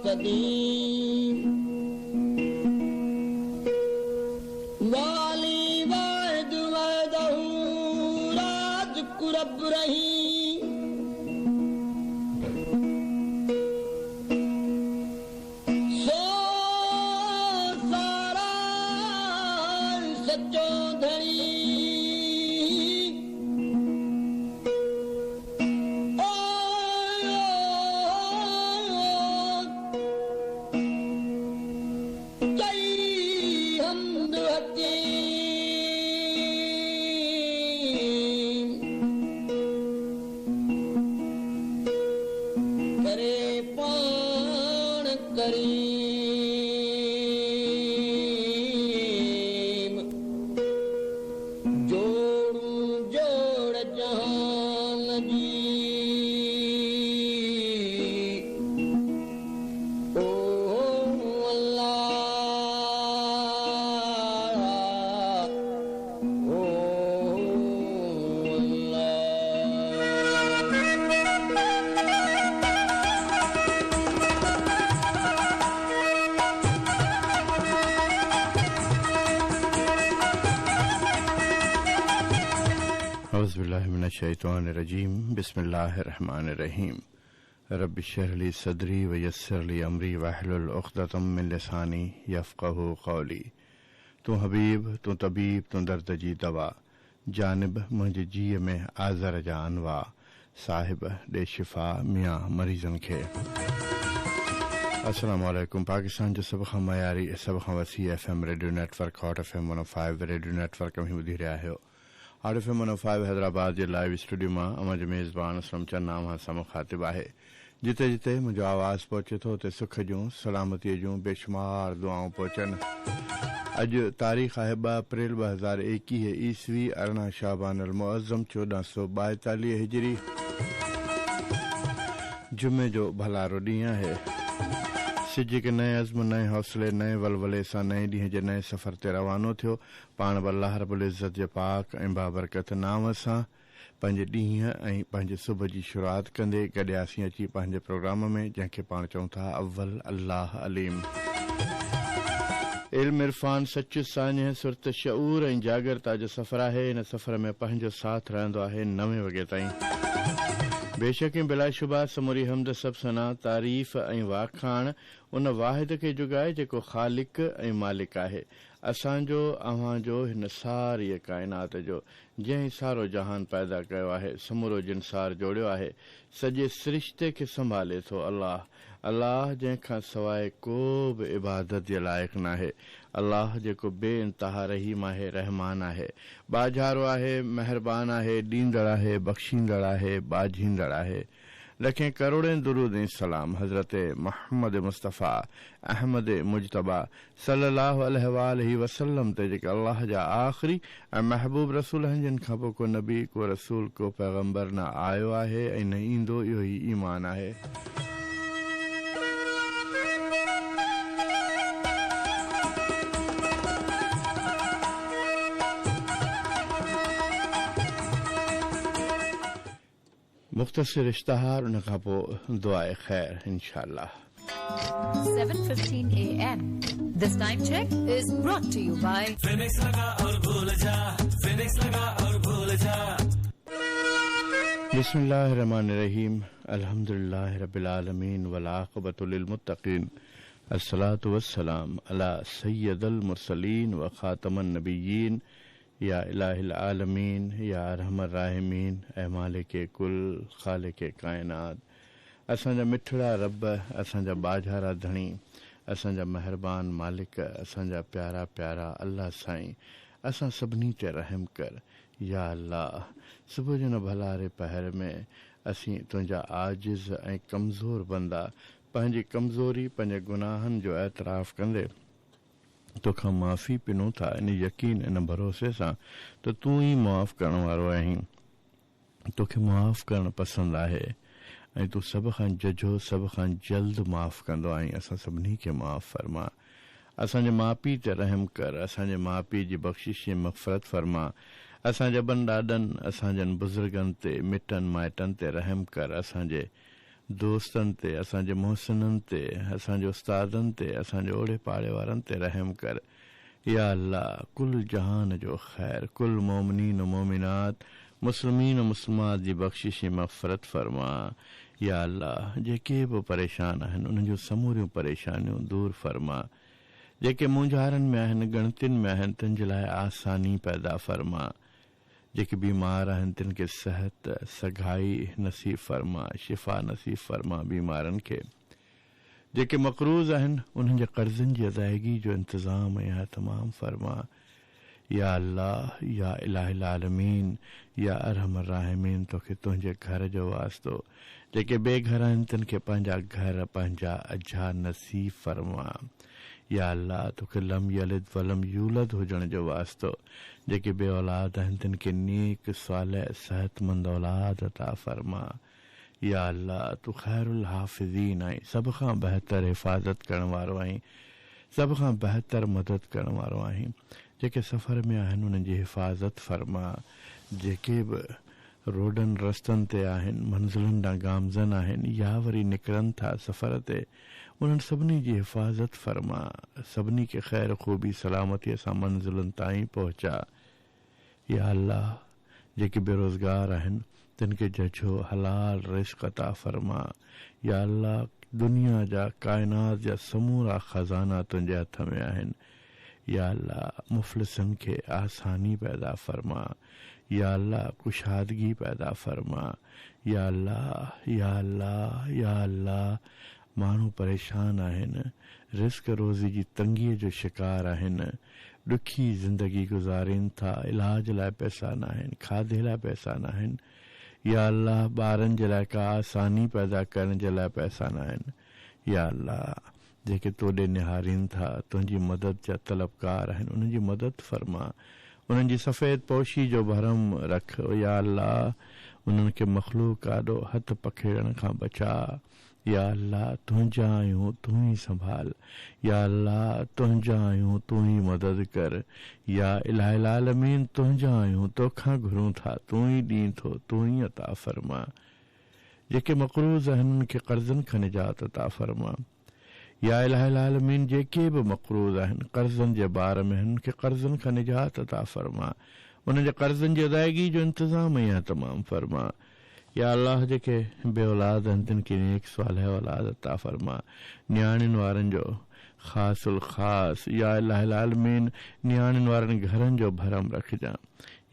कदीम वाली वाहिद वहदहू राज़िक़ु रब्ब रहीम सो सारा सच्चो धड़ी करीम जोड़ू जोड़ जहान जी ओ अल्लाह ओ औज़ुबिल्लाहि मिनश्शैतानिर्रजीम बिस्मिल्लाहिर्रहमानिर्रहीम रब्बि इश्रह ली सदरी व यस्सिर ली अमरी वहलुल उक़दतम मिन लिसानी यफ़क़हू क़ौली। तू हबीब तू तबीब तू दर्द जी दवा जानिब मुंहिंजे जीअ में आज़र जा अनवा साहिब ॾे शिफ़ा मियां मरीज़नि खे। अस्सलामु अलैकुम। पाकिस्तान जो सभ खां मयारी सभ खां वसी FM radio network hot FM 105 radio network में ॿुधी रहिया आहियो। हॉट FM 105 हैदराबाद जे लाइव स्टूडियो मां अमज मेज़बान असलम चन्नाम सां मुखातिब आहे। जिते जिते मुंहिंजो आवाज़ पहुचे थो उते सुख जूं सलामतीअ जूं बेशुमार दुआऊं पहुचनि। अॼु तारीख़ आहे 2 अप्रैल 2021 ईस्वी 18 शाबान अल मुअज़्ज़म 1442 हिजरी जुमे जो भलारो ॾींहुं आहे। सिज के नए अज़्म नए हौसले नए वलवले सां नए ॾींहं जे नए सफ़र ते रवानो थियो। पाण अल्लाह रब्बुल इज़्ज़त जे पाक ऐं बाबरकत नाम सां पंहिंजे ॾींहं ऐं पंहिंजे सुबुह जी शुरूआत कंदे गॾियासीं अची पंहिंजे प्रोग्राम में जंहिंखे पाण चऊं था अव्वल अल्लाह अलीम। इल्म इरफान सच साञ सुरत शऊर ऐं जागरता जो सफ़र आहे। इन सफ़र में पंहिंजो साथ रहंदो आहे 9 वॻे ताईं। बेशक बिलाशुबा समूरी हमद सब सना तारीफ़ ऐं वाखाण उन वाहिद खे जुगाए जेको ख़ालिक ऐं मालिक आहे। असांजो अव्हांजो हिन सारी काइनात जो जंहिं सारो जहान पैदा कयो आहे समूरो जिनसार जोड़ियो आहे सॼे सिरिश्ते खे संभाले थो अल्लाह। अल्लाह जंहिंखां सवाइ को बि इबादत जे लाइक़ नाहे। अल्लाह जेको बेइंतहा रहीम आहे रहमान आहे बाझारो आहे मेहरबान आहे ॾींदड़ आहे बख़्शींदड़ आहे बाझींदड़ आहे। लखें करोड़ें दुरूद ऐं सलाम हज़रत मोहम्मद मुस्तफ़ा अहमद मुजतबा सल्लल्लाहु अलैहि वसल्लम ते जेके अल्लाह जा आख़िरी ऐं महबूब रसूल आहिनि जिन खां पोइ को नबी को रसूल को पैगंबर न आयो आहे ऐं न ईंदो इहो ई ईमान आहे। मुख्तसर इश्तहार उन खां पोइ दुआए ख़ैर इंशाअल्लाह। 7:15 AM. This time check is brought to you by Phoenix लगा और भूल जा Phoenix लगा और भूल जा। बिस्मिल्लाहिर्रहमानिर्रहीम अल्हम्दुलिल्लाहि रब्बिल आलमीन वल आक़िबतु लिल मुत्तक़ीन अस्सलातु वस्सलाम अला सय्यदल मुरसलीन व खातमन नबिय्यीन या इलाहिल आलमीन या रहमर राहिमीन ऐ मालिके कुल ख़ालिके कायनात। असांजा मिठड़ा रब असांजा बाझारा धणी असांजा मेहरबान मालिक असांजा प्यारा प्यारा अल्लाह साईं असां सभिनी ते रहम कर या अल्लाह। सुबुह जो न भलारे पहर में असीं तुंहिंजा आजिज़ ऐं कमज़ोर बंदा पंहिंजी कमज़ोरी पंहिंजे गुनाहनि जो एतराफ़ कंदे तोखां माफ़ी पिनो था इन यकीन इन भरोसे सां त तूं ई मुआफ़ करण वारो आहीं। तोखे मुआफ़ करणु पसंदि आहे ऐं तूं सभ खां जझो सभ खां जल्द माफ़ कंदो आहीं। असां सभिनी खे माफ़ फरमा। असांजे माउ पीउ ते रहम कर। असांजे माउ पीउ जी बख़्शिश ऐं मग़फ़िरत फरमा। असांजे ॿनि ॾाॾनि असांजनि बुज़ुर्गनि ते मिटनि माइटनि ते रहम कर। असांजे दोस्तनि ते, असांजे मोहसिननि ते, असांजे उस्तादनि ते, असांजे ओड़े पाड़े वारनि ते रहम कर। या अल्लाह कुल जहान जो ख़ैर, कुल मोमिनीन मोमिनात, मुस्लिमीन मुस्लिमात जी बख़्शिश मग़फ़िरत फरमा। या अल्लाह जेके बि परेशान आहिनि उन्हनि जूं समूरियूं परेशानियूं दूर फरमा। जेके मुंझारनि में आहिनि, ॻणतियुनि में आहिनि, तिन जे लाइ आसानी पैदा फरमा। जेके बीमार आहिनि तिन खे सेहत सघाई नसीब फरमा, शिफ़ा नसीब फरमा बीमारनि खे। जेके मक़रूज़ आहिनि उन्हनि जे कर्ज़नि जी अदायगी जो इंतज़ाम या तमाम फरमा। या अल्लाह या इलाहिल आलमीन या अरहमर राहिमीन, तोखे तुंहिंजे घर जो वास्तो। जेके बेघर आहिनि तिन खे पंहिंजा घर, पंहिंजा अजा नसीब फरमा। या अल्लाह तोखे लम यलिद वलम यूलद हुजण जो वास्तो। जेके बे औलाद आहिनि तिन खे नेक सालिह सेहतमंद औलाद अता फरमा। या अल्लाह तू ख़ैरुल हाफ़िज़ीन आहीं, सभ खां बहितर हिफ़ाज़त करण वारो आहीं, सभ खां बहितर मदद करण वारो आहीं। जेके सफ़र में आहिनि उन्हनि जी हिफ़ाज़त फरमा। जेके बि रोडनि रस्तनि ते आहिनि, मंज़िलुनि ॾांहुं गामज़न आहिनि या वरी निकिरनि था सफ़र ते, उन्हनि सभिनी जी हिफ़ाज़त फरमा। सभिनी खे ख़ैर ख़ूबी सलामतीअ सां मंज़िलुनि ताईं पहुचा। या अल्लाह जेके बेरोज़गार आहिनि तिन खे झझो हलाल रिज़्क़ अता फरमा। या अल्लाह दुनिया जा काइनात जा समूरा ख़ज़ाना तुंहिंजे हथ में आहिनि। या अल्लाह मुफ़लिसनि खे आसानी पैदा फरमा। या अल्लाह कुशादगी पैदा फरमा। या अल्लाह या अल्लाह या अल्लाह माण्हू परेशान आहिनि, रिज़्क़ रोज़ी जी तंगीअ जो शिकार आहिनि, ॾुखी ज़िंदगी गुज़ारीनि था, इलाज लाइ पैसा न आहिनि, खाधे लाइ पैसा न आहिनि। या अल्लाह ॿारनि जे लाइ का आसानी पैदा करण जे लाइ पैसा न आहिनि। या अल्लाह जेके तोॾे निहारीनि था, तुंहिंजी मदद जा तलबकार आहिनि, उन्हनि जी मदद फरमा। उन्हनि जी सफ़ेद पोशी जो भरम रख। या अल्लाह उन्हनि खे मख़लूक ॾाढो हथ पखेड़ण खां बचा। या अल्लाह तुंहिंजा आहियूं तूं ई संभाल। या अल्लाह तुंहिंजा आहियूं तूं ई मदद कर। या इलाहिल आलमीन तुंहिंजा आहियूं, तोखां घुरूं था, तूं ई ॾीं थो, तूं ई अता फरमा। जेके मक़रूज़ आहिनि उन्हनि खे कर्ज़नि खां निजात अता फरमा। या इलाहिल आलमीन जेके बि मक़रूज़ आहिनि, कर्ज़नि जे बार में उन्हनि खे कर्ज़नि खां निजात अता फरमा। उन्हनि जे कर्ज़नि जी अदायगी जो इंतज़ाम या तमाम फरमा। या अल्लाह जेके बे औलाद आहिनि तिन खे नेक सालिह औलाद अता फरमा। नियाणियुनि वारनि जो ख़ासुल ख़ास। या इलाहिल आलमीन नियाणियुनि वारनि घरनि जो भरम रखजांइ।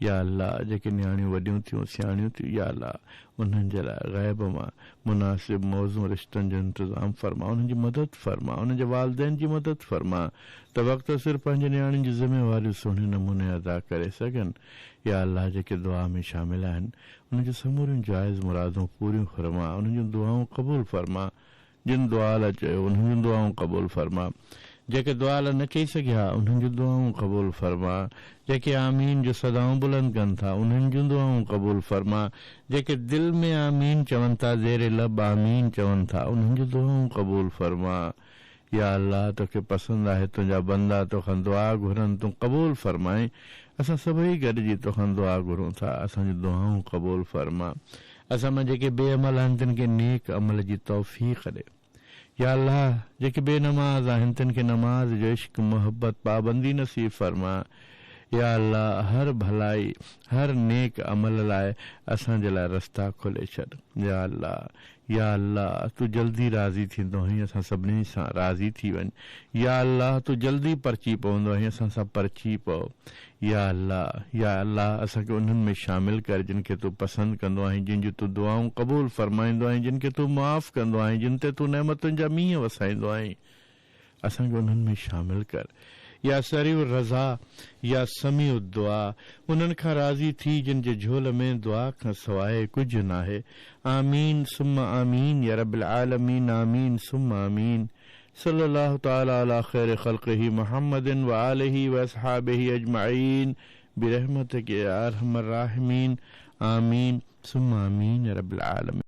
या अल्लाह जेके नियाणियूं वॾियूं थियूं सियाणियूं थियूं, या अल्लाह उन्हनि जे लाइ ग़ैब मां मुनासिब मौज़ूं रिश्तनि जो इंतज़ाम फरमा, उन्हनि जी मदद फरमा, उन्हनि जे वालिदैन जी मदद फरमा त वक़्तु सिर पंहिंजे नियाणियुनि जी ज़िम्मेवारियूं सुहिणे नमूने अदा करे सघनि। या अल्लाह जेके दुआ में शामिल आहिनि उन्हनि जूं समूरियूं जाइज़ मुरादूं पूरियूं फरमा, उन्हनि जूं दुआऊं क़बूल फरमा। जिन दुआ लाइ चयो उन्हनि जूं दुआऊं क़बूल फरमा। जेके दुआ लाइ न चई सघिया उन्हनि जूं दुआऊं क़बूल फरमा। जेके आमीन जो सदाऊं बुलंद कनि था उन्हनि जूं दुआऊं क़बूल फरमा। जेके दिलि में आमीन चवनि था, ज़ेरे लब आमीन चवनि था, उन्हनि जूं दुआऊं क़बूल फरमा। या अल्लाह तोखे पसंदि आहे तुंहिंजा बंदा तोखां दुआ घुरनि, तूं क़बूल फरमाए। असां सभई गॾिजी तोखां दुआ घुरूं था, असांजी दुआऊं क़बूल फरमा। असां मां जेके बेअमल आहिनि तिन खे नेक अमल जी तौफ़ीक़ ॾे। या अल्लाह जेके बेनमाज़ आहिनि तिन खे नमाज़ जो इश्क मोहब्बत पाबंदी नसीब फरमा। या अल्लाह हर भलाई हर नेक अमल लाइ असांजे लाइ रस्ता खोले छॾ। या अल्लाह तूं जल्दी राज़ी थींदो आहीं, असां सभिनी सां राज़ी थी वञ। या अल्लाह तूं जल्दी परची पवंदो आहीं, असां सां परची पओ। या अल्लाह असांखे उन्हनि में शामिल कर जिन खे तूं पसंदि कंदो आहीं, जिन जूं तूं दुआऊं क़बूल फरमाईंदो आहीं, जिन खे तूं माफ़ कंदो आहीं, जिन ते तूं नेमतुनि जा मींहं वसाईंदो आहीं, असांखे उन्हनि में शामिल कर। या सरीउ रज़ा या समीउ दुआ, उन्हनि खां राज़ी थी जिन जे झोल में दुआ खां सवाइ कुझु न आहे। आमीन सुम्मा आमीन या रब्बिल आलमीन, आमीन सुम्मा आमीन। सल्लल्लाहु तआला अला खैर खल्क़िही मुहम्मदिन व आलिही व अस्हाबिही अजमईन बिरहमतिक या अरहमर राहिमीन। आमीन सुम्मा आमीन या रब्बिल आलमीन।